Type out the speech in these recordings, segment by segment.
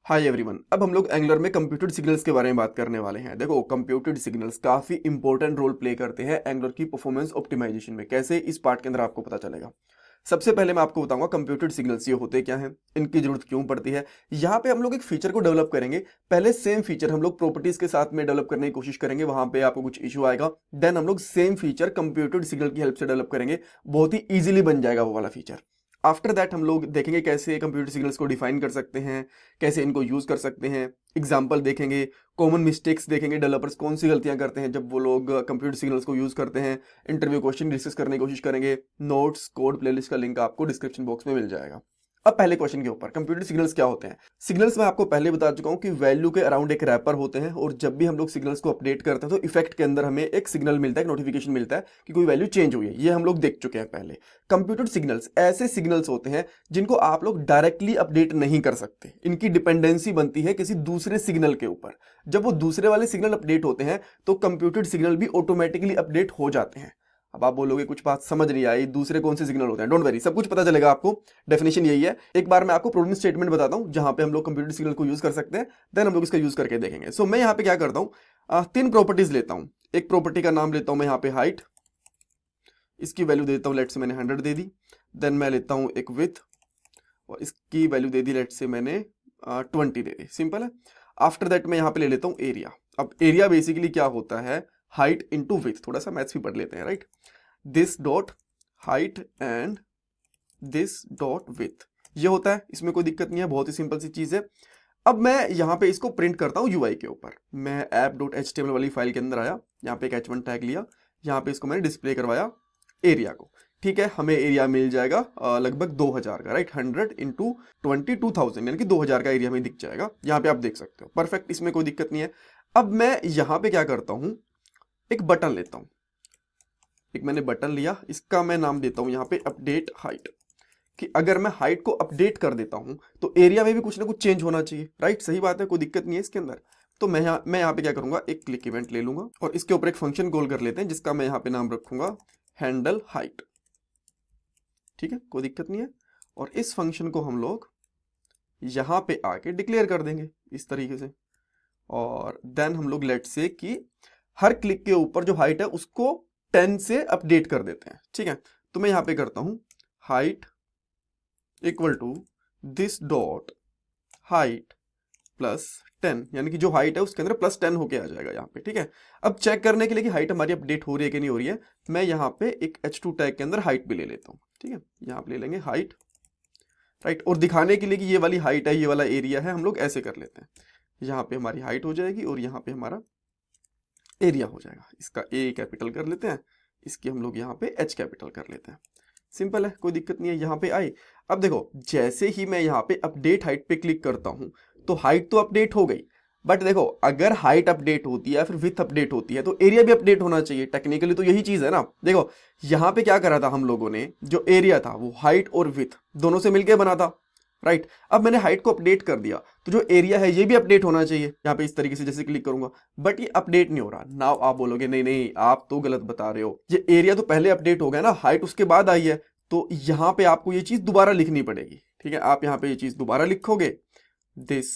Hi everyone, अब हम लोग एंगुलर में कंप्यूटेड सिग्नल्स के बारे में बात करने वाले हैं। देखो, कंप्यूटेड सिग्नल्स काफी इंपॉर्टेंट रोल प्ले करते हैं एंगुलर की परफॉर्मेंस ऑप्टिमाइजेशन में। कैसे, इस पार्ट के अंदर आपको पता चलेगा। सबसे पहले मैं आपको बताऊंगा कंप्यूटेड सिग्नल्स ये होते क्या हैं, इनकी जरूरत क्यों पड़ती है। यहाँ पे हम लोग एक फीचर को डेवलप करेंगे। पहले सेम फीचर हम लोग प्रॉपर्टीज के साथ में डेवलप करने की कोशिश करेंगे, वहां पे आपको कुछ इशू आएगा। देन हम लोग सेम फीचर कंप्यूटेड सिग्नल की हेल्प से डेवलप करेंगे, बहुत ही ईजिली बन जाएगा वो वाला फीचर। आफ्टर दैट हम लोग देखेंगे कैसे कंप्यूटर सिग्नल्स को डिफाइन कर सकते हैं, कैसे इनको यूज कर सकते हैं। एग्जाम्पल देखेंगे, कॉमन मिस्टेक्स देखेंगे, डेवलपर्स कौन सी गलतियां करते हैं जब वो लोग कंप्यूटर सिग्नल्स को यूज करते हैं। इंटरव्यू क्वेश्चन डिस्कस करने की कोशिश करेंगे। नोट्स, कोड, प्लेलिस्ट का लिंक आपको डिस्क्रिप्शन बॉक्स में मिल जाएगा। अब पहले क्वेश्चन के ऊपर, कंप्यूटर सिग्नल्स क्या होते हैं। सिग्नल्स मैं आपको पहले बता चुका हूं कि वैल्यू के अराउंड एक रैपर होते हैं, और जब भी हम लोग सिग्नल्स को अपडेट करते हैं तो इफेक्ट के अंदर हमें एक सिग्नल मिलता है, एक नोटिफिकेशन मिलता है कि कोई वैल्यू चेंज हुई है। ये हम लोग देख चुके हैं पहले। कंप्यूटर सिग्नल्स ऐसे सिग्नल्स होते हैं जिनको आप लोग डायरेक्टली अपडेट नहीं कर सकते। इनकी डिपेंडेंसी बनती है किसी दूसरे सिग्नल के ऊपर। जब वो दूसरे वाले सिग्नल अपडेट होते हैं तो कंप्यूटर सिग्नल भी ऑटोमेटिकली अपडेट हो जाते हैं। अब आप बोलोगे कुछ बात समझ नहीं आई, दूसरे कौन से सिग्नल होते हैं। डोंट वरी, सब कुछ पता चलेगा आपको। डेफिनेशन यही है। एक बार मैं आपको प्रोग्रामिंग स्टेटमेंट बताता हूं जहां पे हम लोग कंप्यूटर सिग्नल को यूज कर सकते हैं, देन हम लोग इसका यूज करके देखेंगे। सो मैं यहाँ पे क्या करता हूँ, तीन प्रॉपर्टीज लेता हूँ। एक प्रॉपर्टी का नाम लेता हूं मैं यहाँ पे हाइट, इसकी वैल्यू देता हूँ लेट से मैंने 100 दे दी। देन मैं लेता हूँ एक विथ, और इसकी वैल्यू दे दी लेट से मैंने 20 दे दी। सिंपल है। आफ्टर दैट मैं यहाँ पे ले लेता हूँ एरिया। अब एरिया बेसिकली क्या होता है, हाइट इंटू विथ। थोड़ा सा मैथ्स भी पढ़ लेते हैं, right. This dot height and this dot with, ये होता है। इसमें कोई दिक्कत नहीं है, बहुत ही सिंपल सी चीज है। अब मैं यहाँ पे इसको प्रिंट करता हूँ यूआई के ऊपर। मैं app.html वाली फाइल के अंदर आया, यहाँ पे एक h1 टैग लिया, यहाँ पे इसको मैंने डिस्प्ले करवाया एरिया को। ठीक है, हमें एरिया मिल जाएगा लगभग 2000 का, राइट। 100 इंटू 22,000 यानी कि 2000 का एरिया हमें दिख जाएगा। यहाँ पे आप देख सकते हो, परफेक्ट, इसमें कोई दिक्कत नहीं है। अब मैं यहाँ पे क्या करता हूँ, एक बटन लेता हूँ। एक मैंने बटन लिया, इसका मैं नाम देता हूँ यहाँ पे अपडेट हाइट, कि अगर मैं हाइट को अपडेट कर देता हूं तो एरिया में भी कुछ ना कुछ चेंज होना चाहिए, राइट। सही बात है, कोई दिक्कत नहीं है इसके अंदर। तो मैं यहाँ पे क्या करूंगा, एक क्लिक इवेंट ले लूंगा और इसके ऊपर एक फंक्शन कॉल कर लेते हैं जिसका मैं यहाँ पे नाम रखूंगा हैंडल हाइट। ठीक है, कोई दिक्कत नहीं है। और इस फंक्शन को हम लोग यहाँ पे आके डिक्लेयर कर देंगे इस तरीके से। और देन हम लोग लेट से कि हर क्लिक के ऊपर जो हाइट है उसको 10 से अपडेट कर देते हैं। ठीक है, तो मैं यहाँ पे करता हूं height equal to this dot height plus 10, यानी कि जो हाइट है उसके अंदर प्लस 10 होके आ जाएगा यहाँ पे। ठीक है, अब चेक करने के लिए कि हाइट हमारी अपडेट हो रही है कि नहीं हो रही है, मैं यहाँ पे एक h2 टैग के अंदर हाइट भी ले लेता हूँ। ठीक है, यहाँ पे ले लेंगे हाइट, राइट। और दिखाने के लिए कि ये वाली हाइट है, ये वाला एरिया है, हम लोग ऐसे कर लेते हैं। यहाँ पे हमारी हाइट हो जाएगी और यहाँ पे हमारा एरिया हो जाएगा। इसका ए कैपिटल कर लेते हैं, इसकी हम लोग यहाँ पे एच कैपिटल कर लेते हैं। सिंपल है, कोई दिक्कत नहीं है। यहाँ पे आई, अब देखो जैसे ही मैं यहाँ पे अपडेट हाइट पे क्लिक करता हूँ तो हाइट तो अपडेट हो गई, बट देखो अगर हाइट अपडेट होती है फिर विथ अपडेट होती है तो एरिया भी अपडेट होना चाहिए। टेक्निकली तो यही चीज है ना। देखो यहाँ पे क्या करा था हम लोगों ने, जो एरिया था वो हाइट और विथ दोनों से मिलकर बना था, राइट। अब मैंने हाइट को अपडेट कर दिया तो जो एरिया है ये भी अपडेट होना चाहिए। यहाँ पे इस तरीके से जैसे क्लिक करूंगा, बट ये अपडेट नहीं हो रहा। नाउ आप बोलोगे नहीं नहीं आप तो गलत बता रहे हो, ये एरिया तो पहले अपडेट हो गया ना, हाइट उसके बाद आई है। तो यहां पे आपको ये चीज दोबारा लिखनी पड़ेगी। ठीक है, आप यहां पे ये चीज दोबारा लिखोगे दिस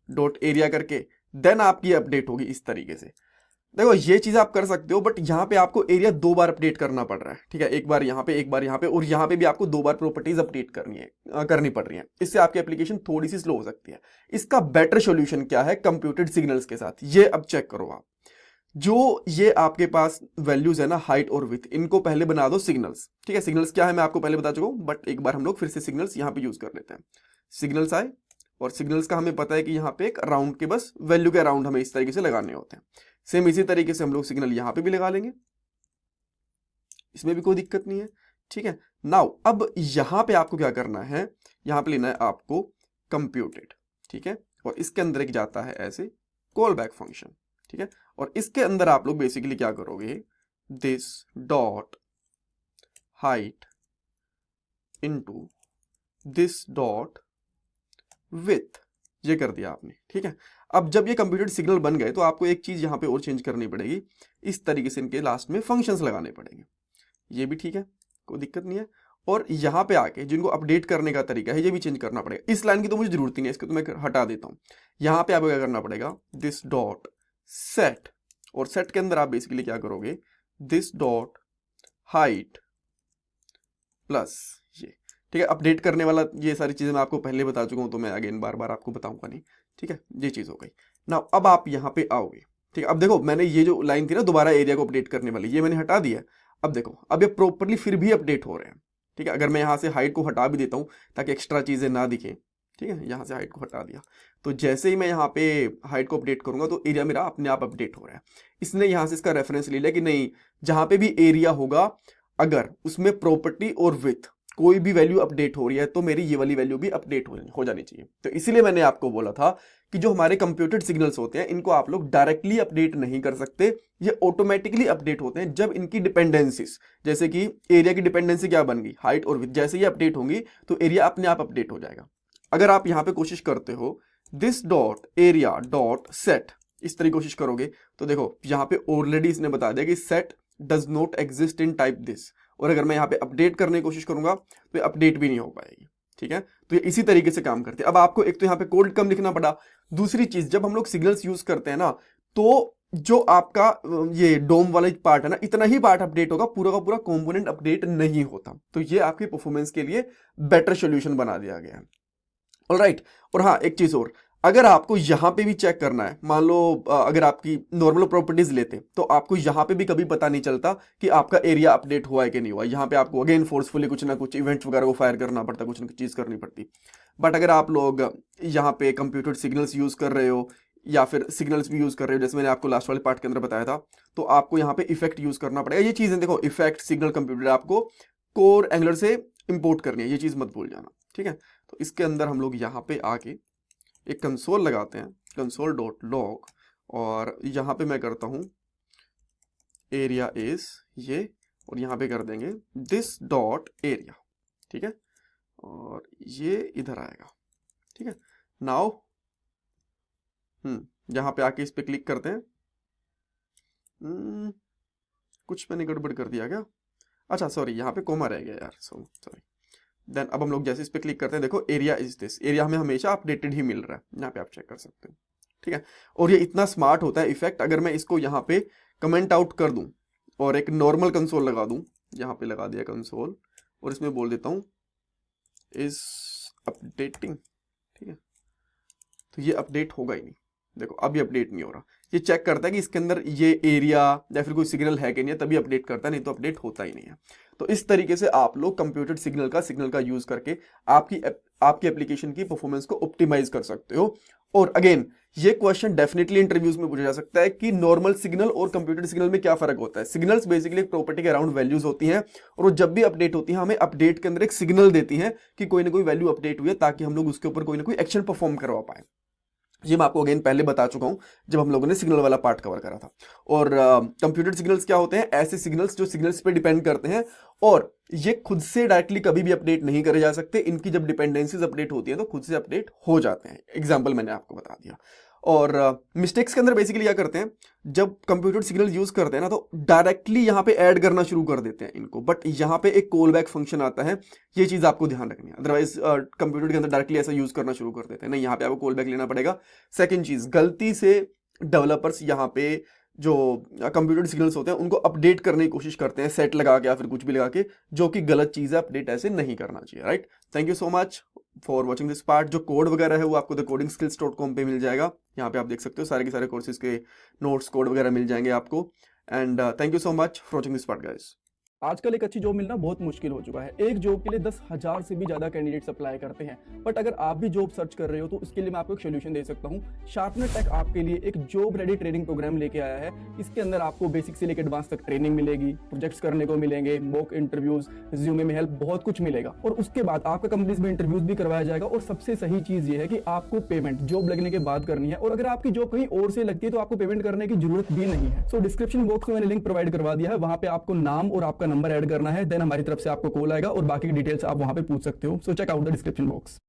डॉट एरिया करके, देन आपकी अपडेट होगी इस तरीके से। देखो ये चीज आप कर सकते हो, बट यहां पे आपको एरिया दो बार अपडेट करना पड़ रहा है। ठीक है, एक बार यहां पे, एक बार यहां पे, और यहां पे भी आपको दो बार प्रॉपर्टीज अपडेट करनी पड़ रही है। इससे आपकी एप्लीकेशन थोड़ी सी स्लो हो सकती है। इसका बेटर सोल्यूशन क्या है कंप्यूटेड सिग्नल्स के साथ, ये अब चेक करो आप। जो ये आपके पास वैल्यूज है ना हाइट और विथ, इनको पहले बना दो सिग्नल्स। ठीक है, सिग्नल्स क्या है मैं आपको पहले बता चुका हूं, बट एक बार हम लोग फिर से सिग्नल्स यहाँ पे यूज कर लेते हैं। सिग्नल्स आए, और सिग्नल्स का हमें पता है कि यहाँ पे एक राउंड के बस वैल्यू के अराउंड हमें इस तरीके से लगाने होते हैं। सेम इसी तरीके से हम लोग सिग्नल यहाँ पे भी लगा लेंगे, इसमें भी कोई दिक्कत नहीं है। ठीक है, नाउ अब यहाँ पे आपको क्या करना है, यहाँ पे लेना है आपको कंप्यूटेड। ठीक है, और इसके अंदर एक जाता है ऐसे कॉल बैक फंक्शन। ठीक है, और इसके अंदर आप लोग बेसिकली क्या करोगे, this dot height into this dot with, ये कर दिया आपने। ठीक है, अब जब ये कंप्यूटेड सिग्नल बन गए तो आपको एक चीज यहां पे और चेंज करनी पड़ेगी। इस तरीके से इनके लास्ट में फंक्शंस लगाने पड़ेंगे। ये भी ठीक है, कोई दिक्कत नहीं है। और यहाँ पे आके जिनको अपडेट करने का तरीका है ये भी चेंज करना पड़ेगा। इस लाइन की तो मुझे जरूरत ही नहीं है, इसको तो मैं हटा देता हूँ। यहाँ पे आपको क्या करना पड़ेगा, दिस डॉट सेट, और सेट के अंदर आप बेसिकली क्या करोगे, दिस डॉट हाइट प्लस ये, ठीक है। अपडेट करने वाला ये सारी चीजें मैं आपको पहले बता चुका हूँ, तो मैं अगेन बार बार आपको बताऊंगा नहीं, ठीक है। ये चीज हो गई ना। अब आप यहाँ पे आओगे, ठीक है। अब देखो मैंने ये जो लाइन थी ना दोबारा एरिया को अपडेट करने वाली, ये मैंने हटा दिया। अब देखो अब ये प्रॉपरली फिर भी अपडेट हो रहे हैं, ठीक है। अगर मैं यहाँ से हाइट को हटा भी देता हूँ ताकि एक्स्ट्रा चीजें ना दिखें, ठीक है, यहाँ से हाइट को हटा दिया, तो जैसे ही मैं यहाँ पे हाइट को अपडेट करूंगा तो एरिया मेरा अपने आप अपडेट हो रहा है। इसने यहाँ से इसका रेफरेंस ले लिया कि नहीं, जहाँ पे भी एरिया होगा अगर उसमें प्रॉपर्टी और विथ कोई भी वैल्यू अपडेट हो रही है तो मेरी ये वाली वैल्यू भी अपडेट हो जानी चाहिए। तो इसीलिए मैंने आपको बोला था कि जो हमारे कंप्यूटेड सिग्नल्स होते हैं इनको आप लोग डायरेक्टली अपडेट नहीं कर सकते, ये ऑटोमेटिकली अपडेट होते हैं जब इनकी डिपेंडेंसीज, जैसे कि एरिया की डिपेंडेंसी क्या बन गई, हाइट और विथ, जैसे ये अपडेट होंगी तो एरिया अपने आप अपडेट हो जाएगा। अगर आप यहाँ पे कोशिश करते हो this dot area dot set, इस तरह कोशिश करोगे तो देखो यहाँ पे ऑलरेडी इसने बता दिया कि set does not exist in type this, और अगर मैं यहाँ पे अपडेट करने की कोशिश करूंगा तो ये अपडेट भी नहीं हो पाएगी, ठीक है। तो ये इसी तरीके से काम करते हैं। अब आपको एक तो यहाँ पे कोड कम लिखना पड़ा, दूसरी चीज जब हम लोग सिग्नल्स यूज करते हैं ना तो जो आपका ये डोम वाला पार्ट है ना, इतना ही पार्ट अपडेट होगा, पूरा का पूरा कंपोनेंट अपडेट नहीं होता। तो ये आपकी परफॉर्मेंस के लिए बेटर सोल्यूशन बना दिया गया है। ऑलराइट, और हाँ एक चीज और, अगर आपको यहां पे भी चेक करना है, मान लो अगर आपकी नॉर्मल प्रॉपर्टीज लेते तो आपको यहां पे भी कभी पता नहीं चलता कि आपका एरिया अपडेट हुआ है कि नहीं हुआ। यहां पे आपको अगेन फोर्सफुली कुछ ना कुछ इवेंट्स वगैरह को फायर करना पड़ता, कुछ ना कुछ चीज करनी पड़ती। बट अगर आप लोग यहाँ पे कंप्यूटर सिग्नल्स यूज कर रहे हो या फिर सिग्नल्स भी यूज कर रहे हो, जैसे मैंने आपको लास्ट वाले पार्ट के अंदर बताया था, तो आपको यहाँ पे इफेक्ट यूज करना पड़ेगा। ये चीजें देखो, इफेक्ट सिग्नल कंप्यूटर आपको कोर एंगुलर से इंपोर्ट करनी है, ये चीज मत भूल जाना, ठीक है। तो इसके अंदर हम लोग यहाँ पे आके एक कंसोल लगाते हैं, कंसोल डॉट लॉग, और यहाँ पे मैं करता हूँ एरिया इज ये, और यहाँ पे कर देंगे दिस डॉट एरिया, ठीक है, और ये इधर आएगा, ठीक है। नाउ यहाँ पे आके इस पे क्लिक करते हैं। कुछ मैंने गड़बड़ कर दिया क्या, अच्छा सॉरी, यहाँ पे कोमा रह गया यार, सॉरी। देन अब हम लोग जैसे इस पे क्लिक करते हैं, देखो एरिया इज दिस, एरिया हमें हमेशा अपडेटेड ही मिल रहा है, यहाँ पे आप चेक कर सकते हो, ठीक है। और ये इतना स्मार्ट होता है इफेक्ट, अगर मैं इसको यहाँ पे कमेंट आउट कर दूं और एक नॉर्मल कंसोल लगा दूं, यहाँ पे लगा दिया कंसोल, और इसमें बोल देता हूँ इज अपडेटिंग, ठीक है, तो ये अपडेट होगा ही नहीं। देखो अभी अपडेट नहीं हो रहा, ये चेक करता है कि इसके अंदर ये एरिया या फिर कोई सिग्नल है कि नहीं है, तभी अपडेट करता है, नहीं तो अपडेट होता ही नहीं है। तो इस तरीके से आप लोग कंप्यूटर सिग्नल का यूज करके आपकी एप्लीकेशन की परफॉर्मेंस को ऑप्टिमाइज कर सकते हो। और अगेन ये क्वेश्चन डेफिनेटली इंटरव्यूज में पूछा जा सकता है कि नॉर्मल सिग्नल और कंप्यूटर सिग्नल में क्या फर्क होता है। सिग्नल्स बेसिकली एक प्रॉपर्टी के अराउंड वैल्यूज होती हैं, और वो जब भी अपडेट होती है हमें अपडेट के अंदर एक सिग्नल देती है कि कोई ना कोई वैल्यू अपडेट हुई है, ताकि हम लोग उसके ऊपर कोई ना कोई एक्शन परफॉर्म करवा पाए। ये मैं आपको अगेन पहले बता चुका हूं जब हम लोगों ने सिग्नल वाला पार्ट कवर करा था। और कंप्यूटर सिग्नल्स क्या होते हैं, ऐसे सिग्नल्स जो सिग्नल्स पे डिपेंड करते हैं और ये खुद से डायरेक्टली कभी भी अपडेट नहीं करे जा सकते। इनकी जब डिपेंडेंसीज अपडेट होती हैं तो खुद से अपडेट हो जाते हैं। एग्जाम्पल मैंने आपको बता दिया। और मिस्टेक्स के अंदर बेसिकली क्या करते हैं, जब कंप्यूटर सिग्नल यूज करते हैं ना तो डायरेक्टली यहाँ पे ऐड करना शुरू कर देते हैं इनको, बट यहाँ पे एक कॉल बैक फंक्शन आता है, ये चीज आपको ध्यान रखनी है। अदरवाइज कंप्यूटर के अंदर डायरेक्टली ऐसा यूज करना शुरू कर देते हैं, नहीं, यहाँ पे आपको कॉल बैक लेना पड़ेगा। सेकेंड चीज, गलती से डेवलपर्स यहाँ पे जो कंप्यूटर सिग्नल्स होते हैं उनको अपडेट करने की कोशिश करते हैं सेट लगा के या फिर कुछ भी लगा के, जो कि गलत चीज है, अपडेट ऐसे नहीं करना चाहिए, right. Thank you so much for watching this part. जो कोड वगैरह है वो आपको thecodingskills.com पे मिल जाएगा, यहाँ पे आप देख सकते हो सारे के सारे कोर्सेज के नोट्स कोड वगैरह मिल जाएंगे आपको। And thank you so much for watching this part guys. आजकल एक अच्छी जॉब मिलना बहुत मुश्किल हो चुका है। एक जॉब के लिए 10,000 से भी ज्यादा कैंडिडेट्स अप्लाई करते हैं। बट अगर आप भी जॉब सर्च कर रहे हो तो इसके लिए मैं आपको एक सोल्यूशन दे सकता हूँ। शार्पनर टेक आपके लिए एक जॉब रेडी ट्रेनिंग प्रोग्राम लेके आया है। इसके अंदर आपको बेसिक से लेकर एडवांस तक ट्रेनिंग मिलेगी, प्रोजेक्ट्स करने को मिलेंगे, मॉक इंटरव्यूज, रिज्यूमे में हेल्प, बहुत कुछ मिलेगा। और उसके बाद आपका कंपनीज में इंटरव्यूज भी करवाया जाएगा। और सबसे सही चीज ये है कि आपको पेमेंट जॉब लगने के बाद करनी है। और अगर आपकी जॉब कहीं और से लगती है तो आपको पेमेंट करने की जरूरत भी नहीं है। सो डिस्क्रिप्शन बॉक्स में मैंने लिंक प्रोवाइड करवा दिया है, वहां पे आपको नाम और आपका नंबर ऐड करना है, देन हमारी तरफ से आपको कॉल आएगा और बाकी की डिटेल्स आप वहां पे पूछ सकते हो। So check out the description box.